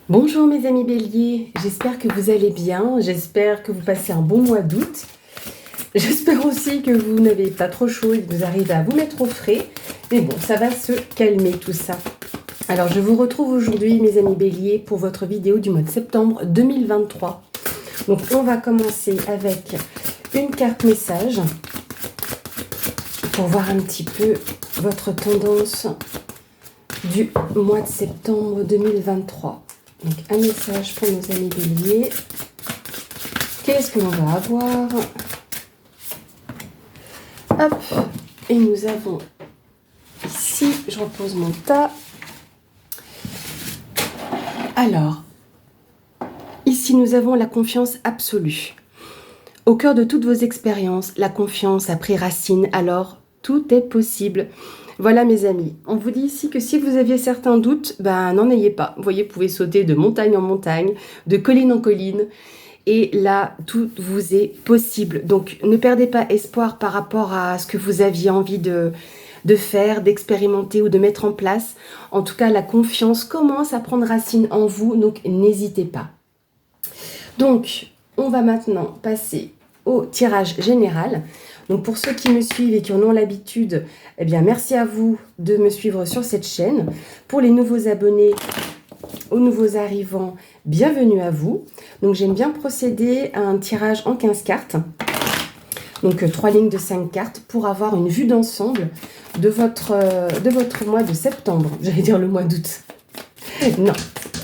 Bonjour mes amis béliers, j'espère que vous allez bien, j'espère que vous passez un bon mois d'août. J'espère aussi que vous n'avez pas trop chaud et que vous arrivez à vous mettre au frais. Mais bon, ça va se calmer tout ça. Alors je vous retrouve aujourd'hui mes amis béliers pour votre vidéo du mois de septembre 2023. Donc on va commencer avec une carte message pour voir un petit peu votre tendance du mois de septembre 2023. Donc un message pour nos amis béliers. Qu'est-ce que l'on va avoir? Hop, et nous avons ici, je repose mon tas. Alors, ici nous avons la confiance absolue. Au cœur de toutes vos expériences, la confiance a pris racine, alors tout est possible. Voilà mes amis, on vous dit ici que si vous aviez certains doutes, n'en ayez pas. Vous voyez, vous pouvez sauter de montagne en montagne, de colline en colline, et là, tout vous est possible. Donc, ne perdez pas espoir par rapport à ce que vous aviez envie de faire, d'expérimenter ou de mettre en place. En tout cas, la confiance commence à prendre racine en vous, donc n'hésitez pas. Donc, on va maintenant passer au tirage général. Donc pour ceux qui me suivent et qui en ont l'habitude, eh bien merci à vous de me suivre sur cette chaîne. Pour les nouveaux abonnés, aux nouveaux arrivants, bienvenue à vous. Donc j'aime bien procéder à un tirage en 15 cartes. Donc 3 lignes de 5 cartes pour avoir une vue d'ensemble de votre mois de septembre. J'allais dire le mois d'août. Non,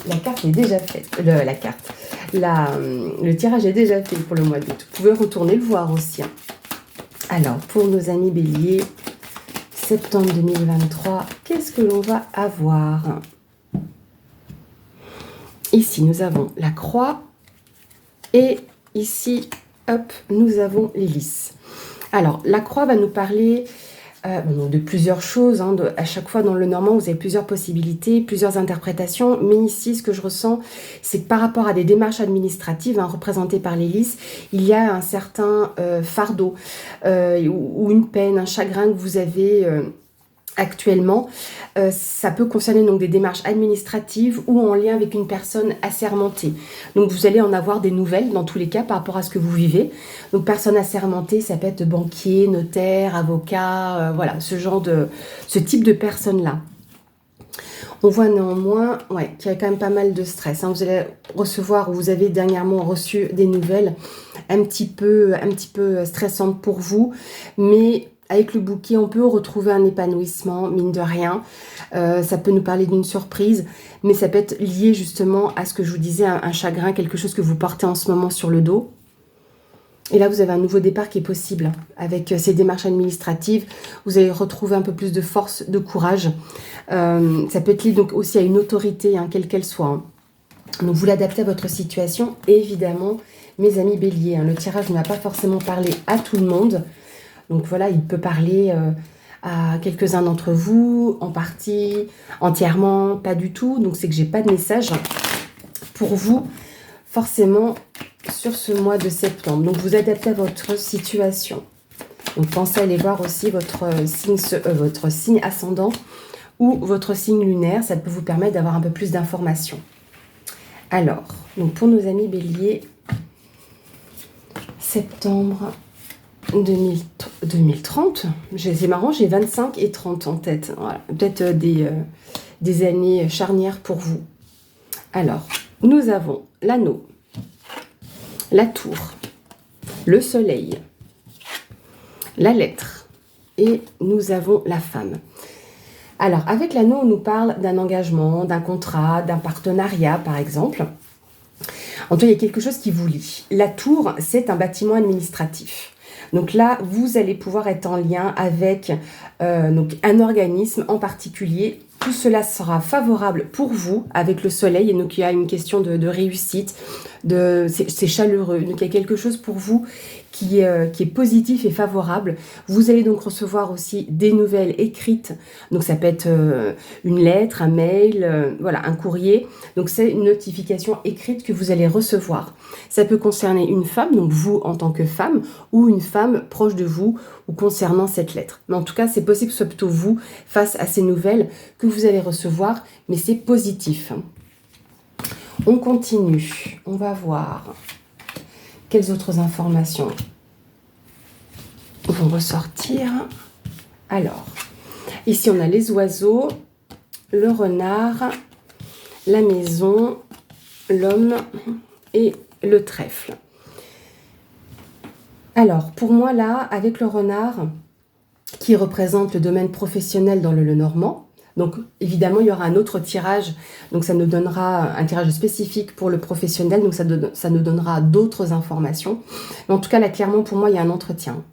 la carte est déjà faite. Le tirage est déjà fait pour le mois d'août. Vous pouvez retourner le voir aussi. Alors, pour nos amis béliers, septembre 2023, qu'est-ce que l'on va avoir? Ici, nous avons la croix et ici, hop, nous avons l'hélice. Alors, la croix va nous parler de plusieurs choses. À chaque fois, dans le normand, vous avez plusieurs possibilités, plusieurs interprétations. Mais ici, ce que je ressens, c'est que par rapport à des démarches administratives représentées par l'hélice, il y a un certain fardeau ou une peine, un chagrin que vous avez actuellement. Ça peut concerner donc des démarches administratives ou en lien avec une personne assermentée. Donc vous allez en avoir des nouvelles dans tous les cas par rapport à ce que vous vivez. Donc personne assermentée, ça peut être banquier, notaire, avocat, voilà, ce type de personnes-là. On voit néanmoins qu'il y a quand même pas mal de stress. Vous allez recevoir, ou vous avez dernièrement reçu des nouvelles un petit peu stressantes pour vous, mais avec le bouquet, on peut retrouver un épanouissement, mine de rien. Ça peut nous parler d'une surprise, mais ça peut être lié justement à ce que je vous disais, un chagrin, quelque chose que vous portez en ce moment sur le dos. Et là, vous avez un nouveau départ qui est possible. Avec ces démarches administratives, vous allez retrouver un peu plus de force, de courage. Ça peut être lié donc aussi à une autorité, quelle qu'elle soit. Donc, vous l'adaptez à votre situation. Et évidemment, mes amis béliers, le tirage ne va pas forcément parler à tout le monde. Donc voilà, il peut parler à quelques-uns d'entre vous, en partie, entièrement, pas du tout. Donc c'est que j'ai pas de message pour vous, forcément, sur ce mois de septembre. Donc vous adaptez à votre situation. Donc pensez à aller voir aussi votre signe ascendant ou votre signe lunaire. Ça peut vous permettre d'avoir un peu plus d'informations. Alors, donc pour nos amis béliers, septembre 2030, c'est marrant, j'ai 25 et 30 en tête. Voilà. Peut-être des années charnières pour vous. Alors, nous avons l'anneau, la tour, le soleil, la lettre et nous avons la femme. Alors, avec l'anneau, on nous parle d'un engagement, d'un contrat, d'un partenariat, par exemple. En tout cas, il y a quelque chose qui vous lie. La tour, c'est un bâtiment administratif. Donc là, vous allez pouvoir être en lien avec donc un organisme en particulier. Tout cela sera favorable pour vous avec le soleil. Et donc, il y a une question de réussite, c'est chaleureux. Donc, il y a quelque chose pour vous qui est positif et favorable. Vous allez donc recevoir aussi des nouvelles écrites. Donc, ça peut être une lettre, un mail, voilà, un courrier. Donc, c'est une notification écrite que vous allez recevoir. Ça peut concerner une femme, donc vous en tant que femme, ou une femme proche de vous ou concernant cette lettre. Mais en tout cas, c'est possible que ce soit plutôt vous face à ces nouvelles que vous allez recevoir, mais c'est positif. On continue. On va voir quelles autres informations vont ressortir. Alors, ici on a les oiseaux, le renard, la maison, l'homme et le trèfle. Alors, pour moi là, avec le renard, qui représente le domaine professionnel dans le Lenormand, donc évidemment il y aura un autre tirage, donc ça nous donnera un tirage spécifique pour le professionnel, donc ça nous donnera d'autres informations. Mais en tout cas là, clairement pour moi il y a un entretien.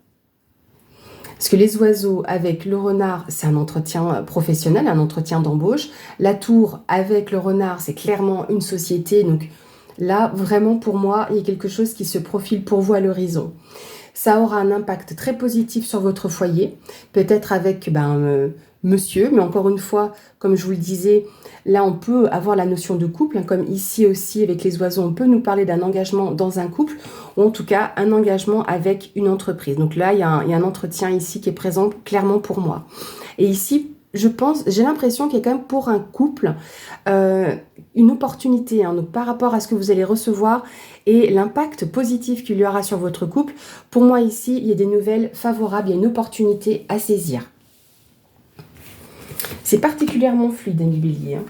Parce que les oiseaux avec le renard, c'est un entretien professionnel, un entretien d'embauche. La tour avec le renard, c'est clairement une société. Donc là, vraiment pour moi, il y a quelque chose qui se profile pour vous à l'horizon. Ça aura un impact très positif sur votre foyer, peut-être avec monsieur, mais encore une fois, comme je vous le disais, là on peut avoir la notion de couple, hein, comme ici aussi avec les oiseaux, on peut nous parler d'un engagement dans un couple, ou en tout cas un engagement avec une entreprise. Donc là, il y a un entretien ici qui est présent clairement pour moi. Et ici, je pense, j'ai l'impression qu'il y a quand même pour un couple une opportunité, hein, donc par rapport à ce que vous allez recevoir et l'impact positif qu'il y aura sur votre couple. Pour moi ici, il y a des nouvelles favorables, il y a une opportunité à saisir. C'est particulièrement fluide, Ami Bélier. Hein.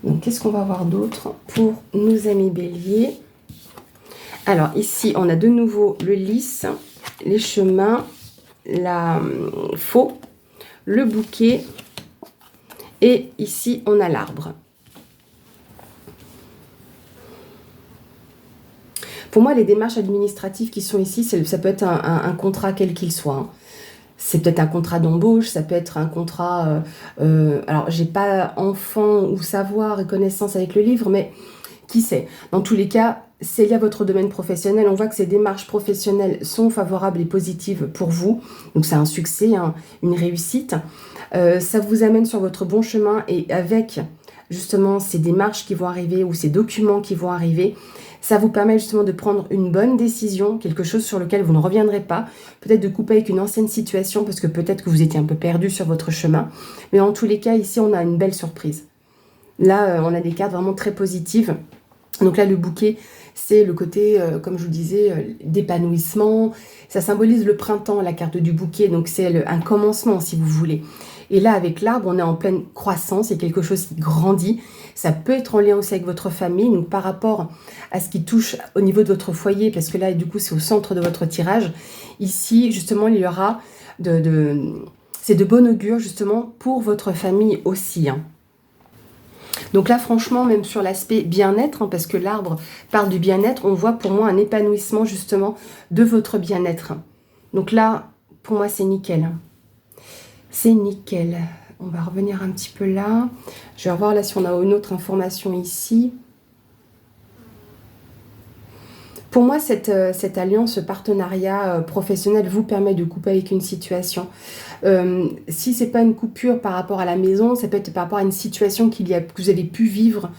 Donc, qu'est-ce qu'on va voir d'autre pour nos amis Bélier? Alors, ici, on a de nouveau le lys, les chemins, la faux, le bouquet. Et ici, on a l'arbre. Pour moi, les démarches administratives qui sont ici, ça peut être un contrat quel qu'il soit. Hein. C'est peut-être un contrat d'embauche, ça peut être un contrat... alors, j'ai pas enfant ou savoir et connaissance avec le livre, mais qui sait? Dans tous les cas, c'est lié à votre domaine professionnel. On voit que ces démarches professionnelles sont favorables et positives pour vous. Donc, c'est un succès, hein, une réussite. Ça vous amène sur votre bon chemin et avec justement ces démarches qui vont arriver ou ces documents qui vont arriver, ça vous permet justement de prendre une bonne décision, quelque chose sur lequel vous ne reviendrez pas, peut-être de couper avec une ancienne situation parce que peut-être que vous étiez un peu perdu sur votre chemin. Mais en tous les cas, ici, on a une belle surprise. Là, on a des cartes vraiment très positives. Donc là, le bouquet, c'est le côté, comme je vous disais, d'épanouissement. Ça symbolise le printemps, la carte du bouquet. Donc c'est un commencement, si vous voulez. Et là, avec l'arbre, on est en pleine croissance. Il y a quelque chose qui grandit. Ça peut être en lien aussi avec votre famille. Donc par rapport à ce qui touche au niveau de votre foyer, parce que là, du coup, c'est au centre de votre tirage. Ici, justement, il y aura c'est de bon augure, justement, pour votre famille aussi, hein. Donc là, franchement, même sur l'aspect bien-être, hein, parce que l'arbre parle du bien-être, on voit pour moi un épanouissement justement de votre bien-être. Donc là, pour moi, c'est nickel. C'est nickel. On va revenir un petit peu là. Je vais revoir là si on a une autre information ici. Pour moi, cette alliance, ce partenariat professionnel vous permet de couper avec une situation. Si ce n'est pas une coupure par rapport à la maison, ça peut être par rapport à une situation que vous avez pu vivre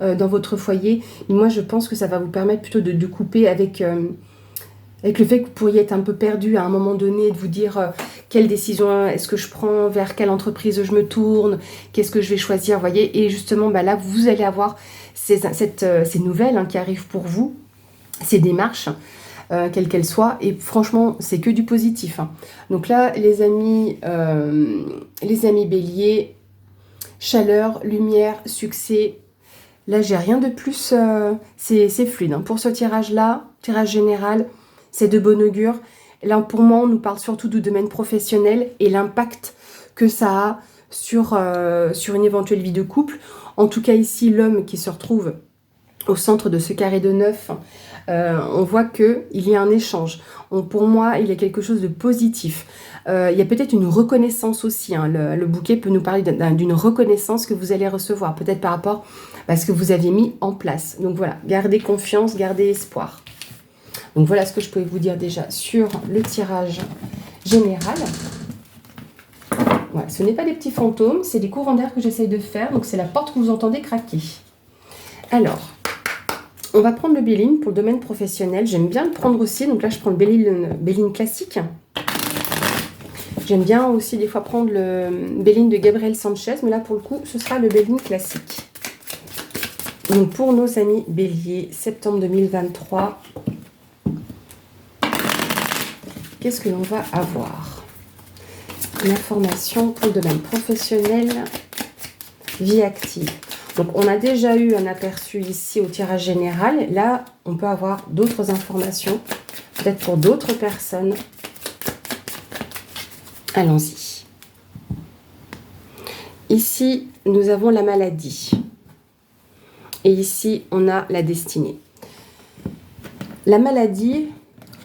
dans votre foyer. Et moi, je pense que ça va vous permettre plutôt de couper avec le fait que vous pourriez être un peu perdu à un moment donné, de vous dire quelle décision est-ce que je prends, vers quelle entreprise je me tourne, qu'est-ce que je vais choisir, voyez. Et justement, là, vous allez avoir ces nouvelles, hein, qui arrivent pour vous, ces démarches, quelles qu'elles soient, et franchement, c'est que du positif, hein. Donc là, les amis Bélier, chaleur, lumière, succès. Là, j'ai rien de plus, c'est fluide, hein. Pour ce tirage-là, tirage général, c'est de bon augure. Là, pour moi, on nous parle surtout du domaine professionnel et l'impact que ça a sur une éventuelle vie de couple. En tout cas, ici, l'homme qui se retrouve au centre de ce carré de 9, on voit qu'il y a un échange. Pour moi, il y a quelque chose de positif. Il y a peut-être une reconnaissance aussi, hein. Le bouquet peut nous parler d'une reconnaissance que vous allez recevoir, peut-être par rapport à ce que vous aviez mis en place. Donc voilà, gardez confiance, gardez espoir. Donc voilà ce que je pouvais vous dire déjà sur le tirage général. Voilà, ce n'est pas des petits fantômes, c'est des courants d'air que j'essaye de faire. Donc c'est la porte que vous entendez craquer. Alors, on va prendre le Béline pour le domaine professionnel. J'aime bien le prendre aussi. Donc là, je prends le Béline classique. J'aime bien aussi des fois prendre le Béline de Gabriel Sanchez, mais là pour le coup, ce sera le Béline classique. Donc pour nos amis Bélier, septembre 2023, qu'est-ce que l'on va avoir? L'information pour le domaine professionnel, vie active. Donc on a déjà eu un aperçu ici au tirage général. Là, on peut avoir d'autres informations, peut-être pour d'autres personnes. Allons-y. Ici, nous avons la maladie. Et ici, on a la destinée. La maladie,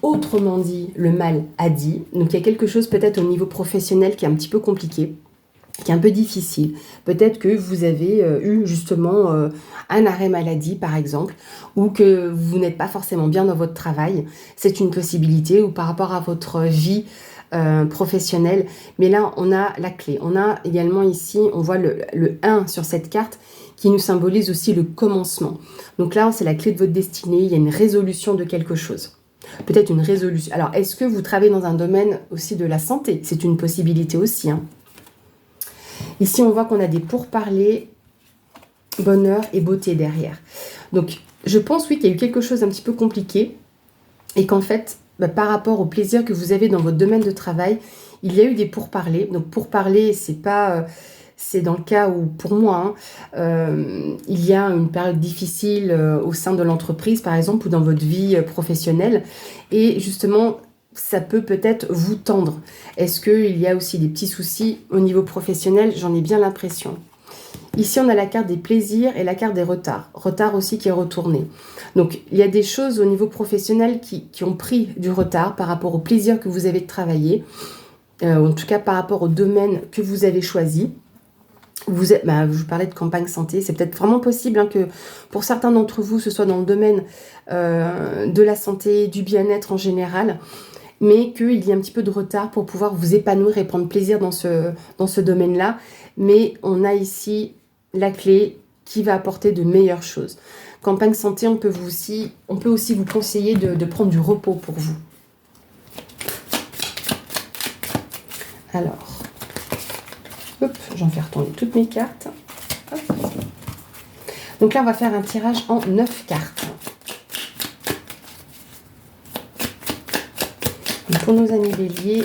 autrement dit, le mal a dit. Donc, il y a quelque chose peut-être au niveau professionnel qui est un petit peu compliqué, qui est un peu difficile. Peut-être que vous avez eu justement un arrêt maladie, par exemple, ou que vous n'êtes pas forcément bien dans votre travail. C'est une possibilité, ou par rapport à votre vie professionnelle. Mais là, on a la clé. On a également ici, on voit le 1 sur cette carte, qui nous symbolise aussi le commencement. Donc là, c'est la clé de votre destinée, il y a une résolution de quelque chose. Peut-être une résolution. Alors, est-ce que vous travaillez dans un domaine aussi de la santé? C'est une possibilité aussi. Ici, on voit qu'on a des pourparlers, bonheur et beauté derrière. Donc, je pense, oui, qu'il y a eu quelque chose d'un petit peu compliqué et qu'en fait, par rapport au plaisir que vous avez dans votre domaine de travail, il y a eu des pourparlers. Donc, pourparler, c'est pas... c'est dans le cas où, pour moi, il y a une période difficile au sein de l'entreprise, par exemple, ou dans votre vie professionnelle. Et justement, ça peut peut-être vous tendre. Est-ce qu'il y a aussi des petits soucis au niveau professionnel? J'en ai bien l'impression. Ici, on a la carte des plaisirs et la carte des retards. Retard aussi qui est retourné. Donc, il y a des choses au niveau professionnel qui ont pris du retard par rapport au plaisir que vous avez de travailler. En tout cas, par rapport au domaine que vous avez choisi. Je vous parlais de campagne santé, c'est peut-être vraiment possible que pour certains d'entre vous, ce soit dans le domaine de la santé, du bien-être en général, mais qu'il y ait un petit peu de retard pour pouvoir vous épanouir et prendre plaisir dans ce domaine-là. Mais on a ici la clé qui va apporter de meilleures choses. Campagne santé, on peut aussi vous conseiller de prendre du repos pour vous. Alors... hop, j'en fais retourner toutes mes cartes. Hop. Donc là, on va faire un tirage en 9 cartes. Donc pour nos amis béliers,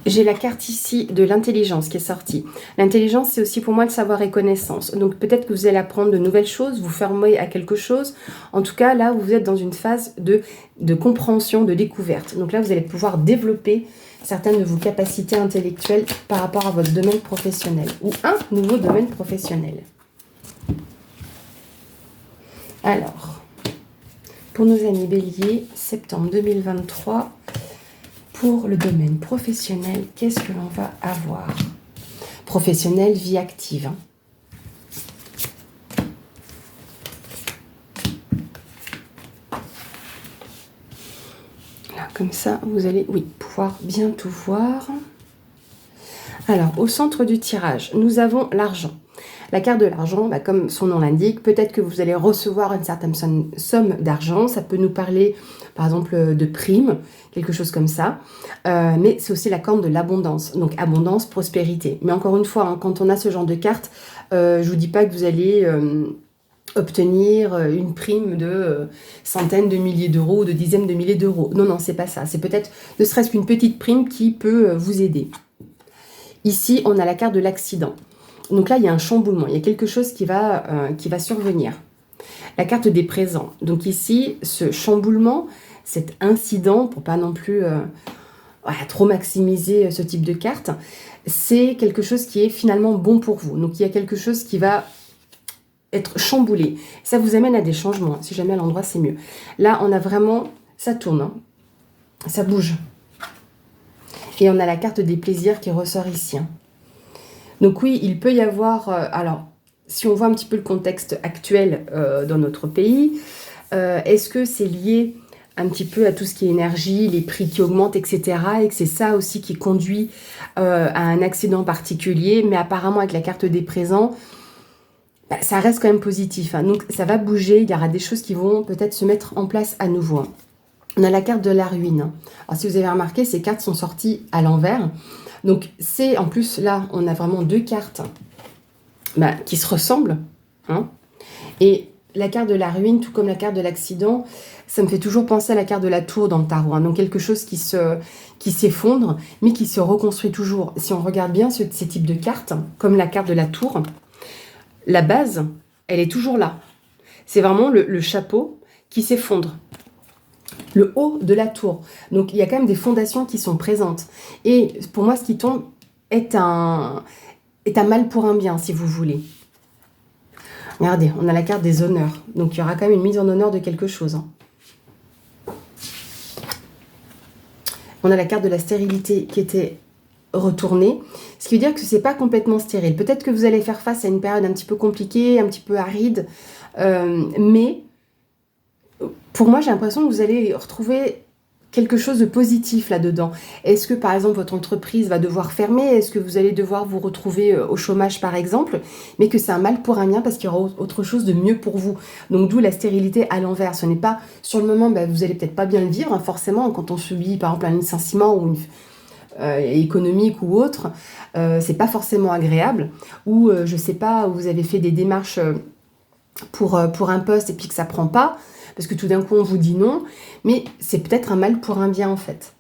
j'ai la carte ici de l'intelligence qui est sortie. L'intelligence, c'est aussi pour moi le savoir et connaissance. Donc peut-être que vous allez apprendre de nouvelles choses, vous former à quelque chose. En tout cas, là, vous êtes dans une phase de compréhension, de découverte. Donc là, vous allez pouvoir développer certaines de vos capacités intellectuelles par rapport à votre domaine professionnel ou un nouveau domaine professionnel. Alors, pour nos amis béliers, septembre 2023, pour le domaine professionnel, qu'est-ce que l'on va avoir? Professionnel, vie active. Là, comme ça, vous allez, pouvoir bien tout voir. Alors, au centre du tirage, nous avons l'argent. La carte de l'argent, comme son nom l'indique, peut-être que vous allez recevoir une certaine somme d'argent. Ça peut nous parler, par exemple, de primes, quelque chose comme ça. Mais c'est aussi la carte de l'abondance. Donc, abondance, prospérité. Mais encore une fois, quand on a ce genre de carte, je ne vous dis pas que vous allez obtenir une prime de centaines de milliers d'euros ou de dizaines de milliers d'euros. Non, c'est pas ça. C'est peut-être ne serait-ce qu'une petite prime qui peut vous aider. Ici, on a la carte de l'accident. Donc là, il y a un chamboulement, il y a quelque chose qui va survenir. La carte des présents. Donc ici, ce chamboulement, cet incident, pour pas non plus trop maximiser ce type de carte, c'est quelque chose qui est finalement bon pour vous. Donc il y a quelque chose qui va être chamboulé. Ça vous amène à des changements. Si jamais à l'endroit, c'est mieux. Là, on a vraiment... ça tourne, ça bouge. Et on a la carte des plaisirs qui ressort ici. Donc oui, il peut y avoir... alors, si on voit un petit peu le contexte actuel dans notre pays, est-ce que c'est lié un petit peu à tout ce qui est énergie, les prix qui augmentent, etc. et que c'est ça aussi qui conduit à un accident particulier, mais apparemment avec la carte des présents, ça reste quand même positif. Donc ça va bouger, il y aura des choses qui vont peut-être se mettre en place à nouveau. On a la carte de la ruine. Alors, si vous avez remarqué, ces cartes sont sorties à l'envers. Donc, c'est en plus, là, on a vraiment deux cartes qui se ressemblent. Hein. Et la carte de la ruine, tout comme la carte de l'accident, ça me fait toujours penser à la carte de la tour dans le tarot. Hein. Donc, quelque chose qui s'effondre, mais qui se reconstruit toujours. Si on regarde bien ces types de cartes, comme la carte de la tour, la base, elle est toujours là. C'est vraiment le chapeau qui s'effondre. Le haut de la tour. Donc, il y a quand même des fondations qui sont présentes. Et pour moi, ce qui tombe est un mal pour un bien, si vous voulez. Regardez, on a la carte des honneurs. Donc, il y aura quand même une mise en honneur de quelque chose. Hein. On a la carte de la stérilité qui était retournée. Ce qui veut dire que ce n'est pas complètement stérile. Peut-être que vous allez faire face à une période un petit peu compliquée, un petit peu aride. Mais pour moi, j'ai l'impression que vous allez retrouver quelque chose de positif là-dedans. Est-ce que, par exemple, votre entreprise va devoir fermer? Est-ce que vous allez devoir vous retrouver au chômage, par exemple? Mais que c'est un mal pour un bien parce qu'il y aura autre chose de mieux pour vous. Donc, d'où la stérilité à l'envers. Ce n'est pas, sur le moment, vous allez peut-être pas bien le vivre, hein, forcément, quand on subit, par exemple, un licenciement ou économique ou autre. C'est pas forcément agréable. Ou, je sais pas, vous avez fait des démarches pour un poste et puis que ça prend pas, parce que tout d'un coup on vous dit non, mais c'est peut-être un mal pour un bien en fait.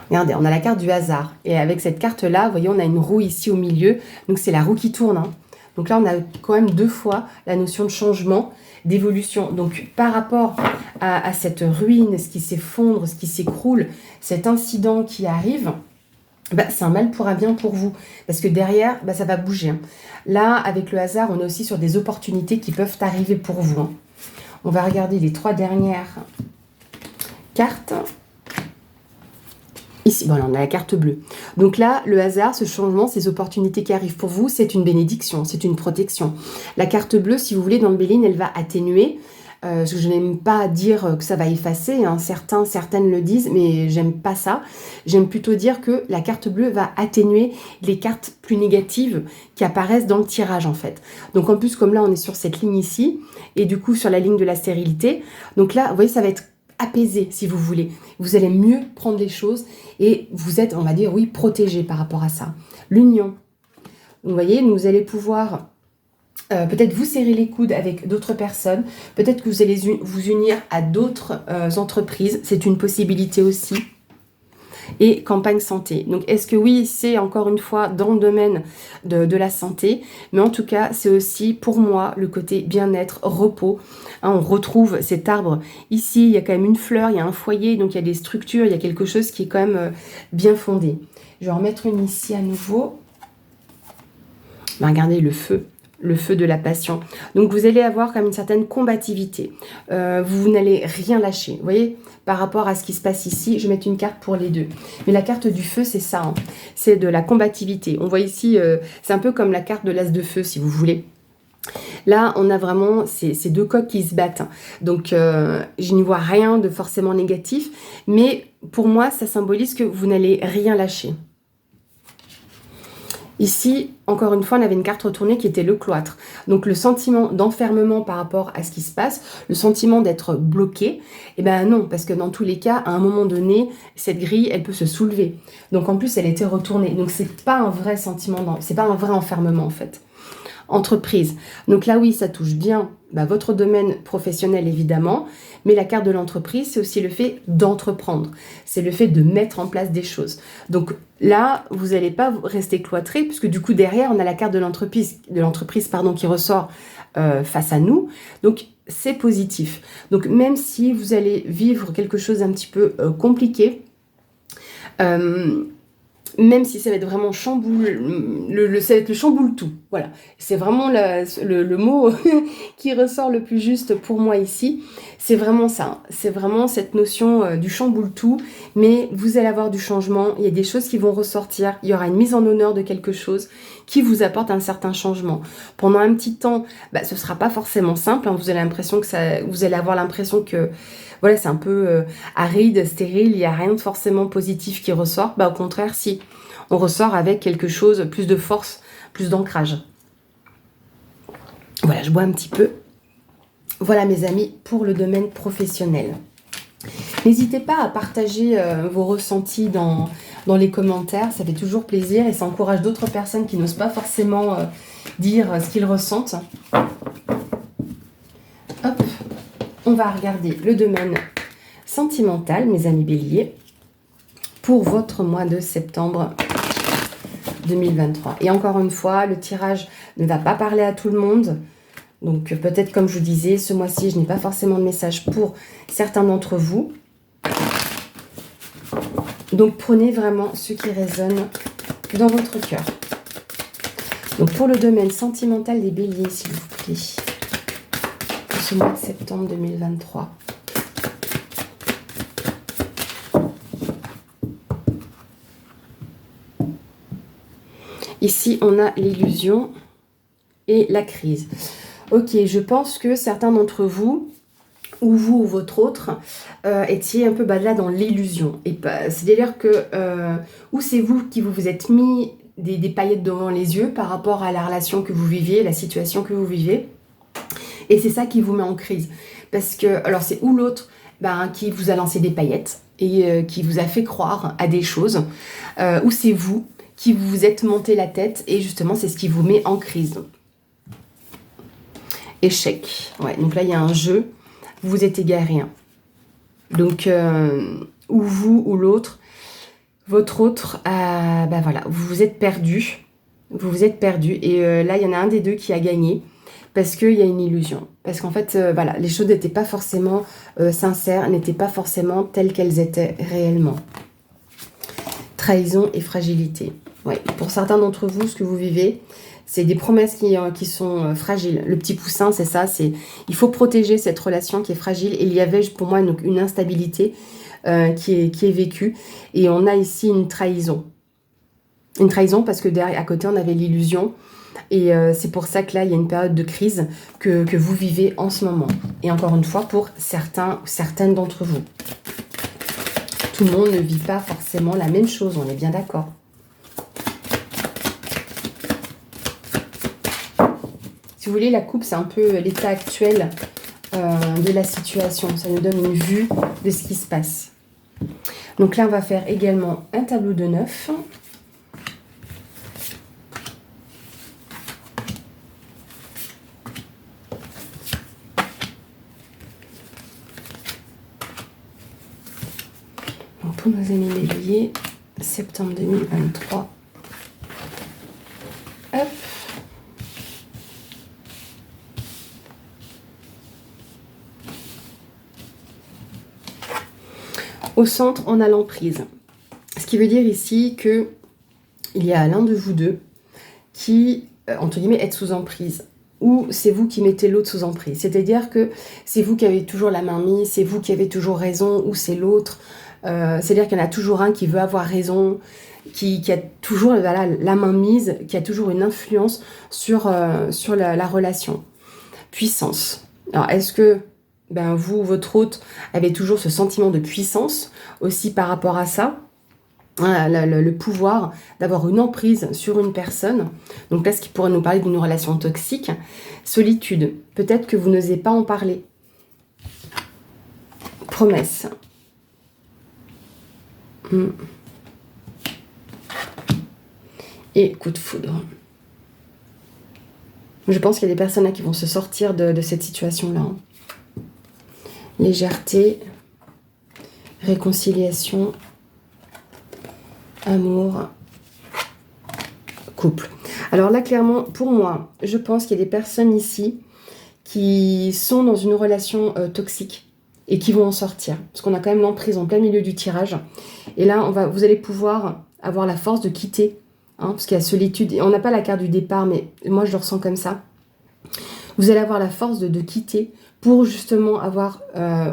Regardez, on a la carte du hasard, et avec cette carte-là, vous voyez, on a une roue ici au milieu, donc c'est la roue qui tourne. Hein. Donc là, on a quand même deux fois la notion de changement, d'évolution. Donc par rapport à cette ruine, ce qui s'effondre, ce qui s'écroule, cet incident qui arrive, c'est un mal pour un bien pour vous, parce que derrière, ça va bouger. Hein. Là, avec le hasard, on est aussi sur des opportunités qui peuvent arriver pour vous. Hein. On va regarder les trois dernières cartes. Ici, voilà, on a la carte bleue. Donc là, le hasard, ce changement, ces opportunités qui arrivent pour vous, c'est une bénédiction, c'est une protection. La carte bleue, si vous voulez, dans le Béline, elle va atténuer. Parce que je n'aime pas dire que ça va effacer, hein. Certaines le disent, mais j'aime pas ça. J'aime plutôt dire que la carte bleue va atténuer les cartes plus négatives qui apparaissent dans le tirage en fait. Donc en plus, comme là on est sur cette ligne ici, et du coup sur la ligne de la stérilité, donc là, vous voyez, ça va être apaisé si vous voulez. Vous allez mieux prendre les choses et vous êtes, on va dire, oui, protégé par rapport à ça. L'union. Vous voyez, vous allez pouvoir... peut-être vous serrer les coudes avec d'autres personnes, peut-être que vous allez vous unir à d'autres entreprises, c'est une possibilité aussi. Et campagne santé. Donc est-ce que oui, c'est encore une fois dans le domaine de la santé, mais en tout cas c'est aussi pour moi le côté bien-être, repos. Hein, on retrouve cet arbre ici, il y a quand même une fleur, il y a un foyer, donc il y a des structures, il y a quelque chose qui est quand même bien fondé. Je vais en mettre une ici à nouveau. Regardez le feu de la passion. Donc vous allez avoir comme une certaine combativité. Vous n'allez rien lâcher. Vous voyez, par rapport à ce qui se passe ici, je vais mettre une carte pour les deux. Mais la carte du feu, c'est ça. Hein. C'est de la combativité. On voit ici, c'est un peu comme la carte de l'as de feu, si vous voulez. Là, on a vraiment ces deux coqs qui se battent. Donc, je n'y vois rien de forcément négatif. Mais pour moi, ça symbolise que vous n'allez rien lâcher. Ici, encore une fois, on avait une carte retournée qui était le cloître. Donc le sentiment d'enfermement par rapport à ce qui se passe, le sentiment d'être bloqué, eh bien non, parce que dans tous les cas, à un moment donné, cette grille, elle peut se soulever. Donc en plus, elle était retournée. Donc c'est pas un vrai sentiment, c'est pas un vrai enfermement en fait. Entreprise. Donc là, oui, ça touche bien votre domaine professionnel, évidemment, mais la carte de l'entreprise, c'est aussi le fait d'entreprendre. C'est le fait de mettre en place des choses. Donc là, vous n'allez pas rester cloîtré, puisque du coup, derrière, on a la carte de l'entreprise qui ressort face à nous. Donc, c'est positif. Donc, même si vous allez vivre quelque chose un petit peu compliqué, même si ça va être vraiment chamboule, ça va être le chamboule tout. Voilà, c'est vraiment le mot qui ressort le plus juste pour moi ici. C'est vraiment ça. C'est vraiment cette notion du chamboule tout. Mais vous allez avoir du changement. Il y a des choses qui vont ressortir. Il y aura une mise en honneur de quelque chose qui vous apporte un certain changement. Pendant un petit temps, ce sera pas forcément simple. Hein. Vous allez avoir l'impression que voilà, c'est un peu aride, stérile, il n'y a rien de forcément positif qui ressort. Au contraire, si. On ressort avec quelque chose, plus de force, plus d'ancrage. Voilà, je bois un petit peu. Voilà mes amis, pour le domaine professionnel. N'hésitez pas à partager vos ressentis dans les commentaires, ça fait toujours plaisir et ça encourage d'autres personnes qui n'osent pas forcément dire ce qu'ils ressentent. Hop, on va regarder le domaine sentimental, mes amis béliers, pour votre mois de septembre 2023. Et encore une fois, le tirage ne va pas parler à tout le monde. Donc peut-être comme je vous disais, ce mois-ci, je n'ai pas forcément de message pour certains d'entre vous. Donc prenez vraiment ce qui résonne dans votre cœur. Donc pour le domaine sentimental des béliers, s'il vous plaît, pour ce mois de septembre 2023. Ici, on a l'illusion et la crise. Ok, je pense que certains d'entre vous, ou vous ou votre autre, étiez un peu là dans l'illusion. C'est-à-dire que, ou c'est vous qui vous êtes mis des paillettes devant les yeux par rapport à la relation que vous viviez, la situation que vous vivez. Et c'est ça qui vous met en crise. Parce que, alors c'est ou l'autre qui vous a lancé des paillettes et qui vous a fait croire à des choses, ou c'est vous qui vous êtes monté la tête et justement c'est ce qui vous met en crise. Échec. Ouais, donc là il y a un jeu, vous vous êtes égaré. Hein. Donc, ou vous ou l'autre, votre autre, voilà, vous vous êtes perdu. Vous vous êtes perdu. Et là, il y en a un des deux qui a gagné parce qu'il y a une illusion. Parce qu'en fait, voilà, les choses n'étaient pas forcément sincères, n'étaient pas forcément telles qu'elles étaient réellement. Trahison et fragilité. Ouais, pour certains d'entre vous, ce que vous vivez, c'est des promesses qui sont fragiles. Le petit poussin, c'est ça, il faut protéger cette relation qui est fragile. Et il y avait pour moi une instabilité qui est vécue. Et on a ici une trahison. Une trahison parce que derrière, à côté, on avait l'illusion. Et c'est pour ça que là, il y a une période de crise que vous vivez en ce moment. Et encore une fois, pour certaines d'entre vous. Tout le monde ne vit pas forcément la même chose, on est bien d'accord. Si vous voulez, la coupe, c'est un peu l'état actuel de la situation. Ça nous donne une vue de ce qui se passe. Donc là, on va faire également un tableau de 9. Donc pour nos amis béliers, septembre 2023. Hop. Au centre, on a l'emprise. Ce qui veut dire ici que il y a l'un de vous deux qui, entre guillemets, est sous emprise. Ou c'est vous qui mettez l'autre sous emprise. C'est-à-dire que c'est vous qui avez toujours la main mise, c'est vous qui avez toujours raison, ou c'est l'autre. C'est-à-dire qu'il y en a toujours un qui veut avoir raison, qui a toujours la main mise, qui a toujours une influence sur la relation. Puissance. Alors, est-ce que vous, votre hôte, avez toujours ce sentiment de puissance aussi par rapport à ça, hein, le pouvoir d'avoir une emprise sur une personne. Donc là, ce qui pourrait nous parler d'une relation toxique. Solitude. Peut-être que vous n'osez pas en parler. Promesse. Et coup de foudre. Je pense qu'il y a des personnes là qui vont se sortir de cette situation-là. Légèreté, réconciliation, amour, couple. Alors là, clairement, pour moi, je pense qu'il y a des personnes ici qui sont dans une relation toxique et qui vont en sortir. Parce qu'on a quand même l'emprise en plein milieu du tirage. Et là, vous allez pouvoir avoir la force de quitter, hein, parce qu'il y a solitude. On n'a pas la carte du départ, mais moi, je le ressens comme ça. Vous allez avoir la force de quitter pour justement avoir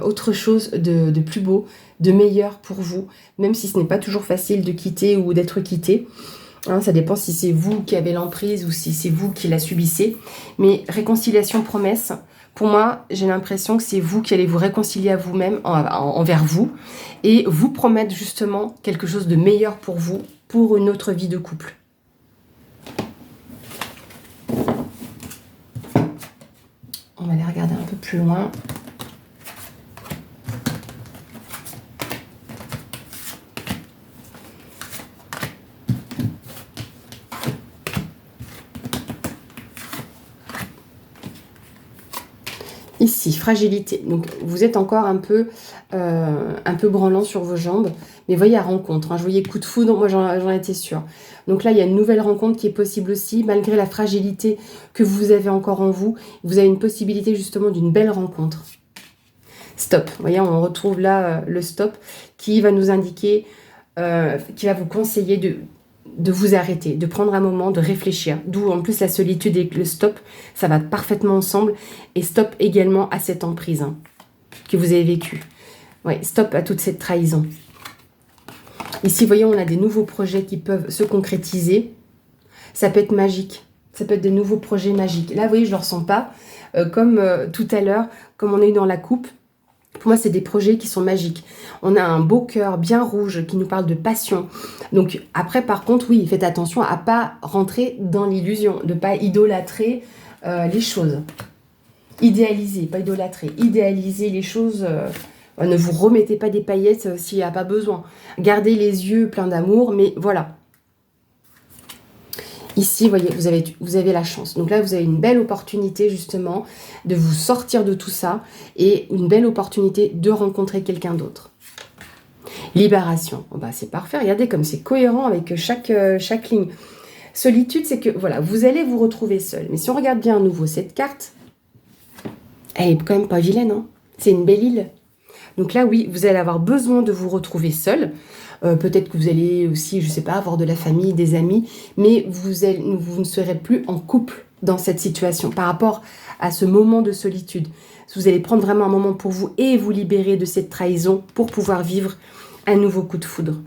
autre chose de plus beau, de meilleur pour vous, même si ce n'est pas toujours facile de quitter ou d'être quitté. Hein, ça dépend si c'est vous qui avez l'emprise ou si c'est vous qui la subissez. Mais réconciliation, promesse, pour moi, j'ai l'impression que c'est vous qui allez vous réconcilier à vous-même, envers vous, et vous promettre justement quelque chose de meilleur pour vous, pour une autre vie de couple. On va aller regarder un peu plus loin. Ici, fragilité. Donc, vous êtes encore un peu branlant sur vos jambes. Mais voyez, à rencontre. Hein. Je voyais coup de foudre, moi j'en étais sûre. Donc là, il y a une nouvelle rencontre qui est possible aussi. Malgré la fragilité que vous avez encore en vous, vous avez une possibilité justement d'une belle rencontre. Stop. Vous voyez, on retrouve là le stop qui va nous indiquer, qui va vous conseiller de vous arrêter, de prendre un moment, de réfléchir. D'où en plus la solitude et le stop, ça va parfaitement ensemble. Et stop également à cette emprise que vous avez vécue. Ouais, stop à toute cette trahison. Ici, voyons, on a des nouveaux projets qui peuvent se concrétiser. Ça peut être magique. Ça peut être des nouveaux projets magiques. Là, vous voyez, je ne le ressens pas. Comme tout à l'heure, comme on a eu dans la coupe. Pour moi, c'est des projets qui sont magiques. On a un beau cœur bien rouge qui nous parle de passion. Donc après, par contre, oui, faites attention à ne pas rentrer dans l'illusion, de ne pas idolâtrer les choses. Idéaliser, pas idolâtrer. Idéaliser les choses. Ne vous remettez pas des paillettes s'il n'y a pas besoin. Gardez les yeux pleins d'amour, mais voilà. Ici, vous voyez, vous avez la chance. Donc là, vous avez une belle opportunité, justement, de vous sortir de tout ça et une belle opportunité de rencontrer quelqu'un d'autre. Libération. Oh bah, c'est parfait. Regardez comme c'est cohérent avec chaque ligne. Solitude, c'est que, voilà, vous allez vous retrouver seul. Mais si on regarde bien à nouveau cette carte, elle est quand même pas vilaine, hein. C'est une belle île. Donc là, oui, vous allez avoir besoin de vous retrouver seul. Peut-être que vous allez aussi, je ne sais pas, avoir de la famille, des amis, mais vous ne serez plus en couple dans cette situation par rapport à ce moment de solitude. Vous allez prendre vraiment un moment pour vous et vous libérer de cette trahison pour pouvoir vivre un nouveau coup de foudre.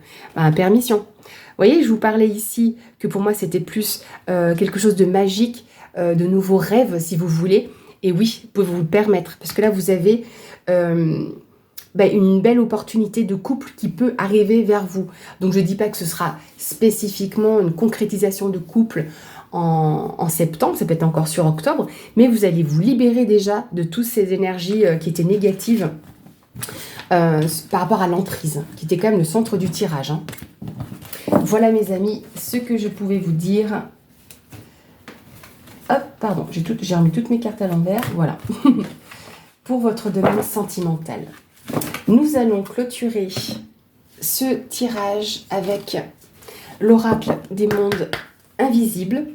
Permission. Vous voyez, je vous parlais ici que pour moi, c'était plus quelque chose de magique, de nouveaux rêves, si vous voulez. Et oui, vous pouvez vous le permettre, parce que là, vous avez une belle opportunité de couple qui peut arriver vers vous. Donc je ne dis pas que ce sera spécifiquement une concrétisation de couple en septembre, ça peut être encore sur octobre, mais vous allez vous libérer déjà de toutes ces énergies qui étaient négatives par rapport à l'emprise, qui était quand même le centre du tirage. Hein. Voilà mes amis, ce que je pouvais vous dire. Hop, pardon, j'ai remis toutes mes cartes à l'envers, voilà. Pour votre domaine sentimental. Nous allons clôturer ce tirage avec l'oracle des mondes invisibles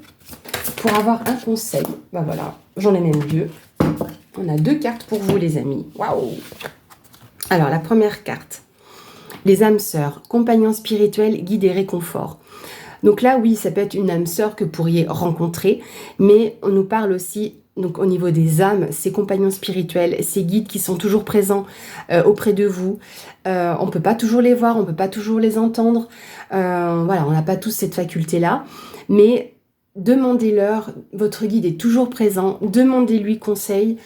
pour avoir un conseil. Ben voilà, j'en ai même deux. On a 2 cartes pour vous les amis. Waouh! Alors la première carte, les âmes sœurs, compagnons spirituels, guides et réconfort. Donc là oui, ça peut être une âme sœur que vous pourriez rencontrer, mais on nous parle aussi. Donc au niveau des âmes, ces compagnons spirituels, ces guides qui sont toujours présents auprès de vous. On ne peut pas toujours les voir, on ne peut pas toujours les entendre. Voilà, on n'a pas tous cette faculté-là. Mais demandez-leur, votre guide est toujours présent. Demandez-lui conseil.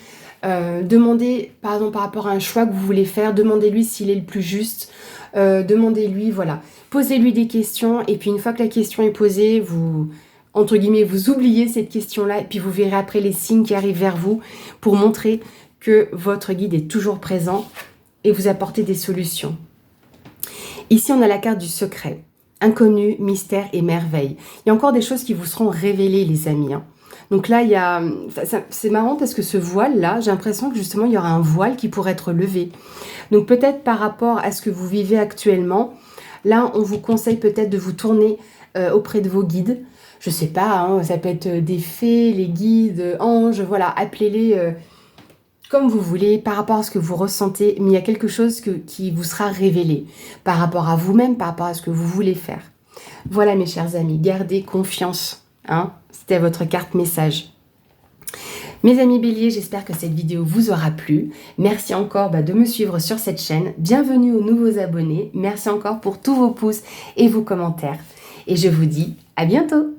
Demandez, par exemple, par rapport à un choix que vous voulez faire, demandez-lui s'il est le plus juste. Demandez-lui, voilà. Posez-lui des questions. Et puis une fois que la question est posée, vous... entre guillemets, vous oubliez cette question-là et puis vous verrez après les signes qui arrivent vers vous pour montrer que votre guide est toujours présent et vous apporter des solutions. Ici, on a la carte du secret. Inconnu, mystère et merveille. Il y a encore des choses qui vous seront révélées, les amis. Hein. Donc là, c'est marrant parce que ce voile-là, j'ai l'impression que justement, il y aura un voile qui pourrait être levé. Donc peut-être par rapport à ce que vous vivez actuellement, là, on vous conseille peut-être de vous tourner auprès de vos guides. Je sais pas, hein, ça peut être des fées, les guides, anges, voilà, appelez-les comme vous voulez, par rapport à ce que vous ressentez, mais il y a quelque chose qui vous sera révélé, par rapport à vous-même, par rapport à ce que vous voulez faire. Voilà mes chers amis, gardez confiance, hein, c'était votre carte message. Mes amis béliers, j'espère que cette vidéo vous aura plu. Merci encore de me suivre sur cette chaîne. Bienvenue aux nouveaux abonnés. Merci encore pour tous vos pouces et vos commentaires. Et je vous dis à bientôt.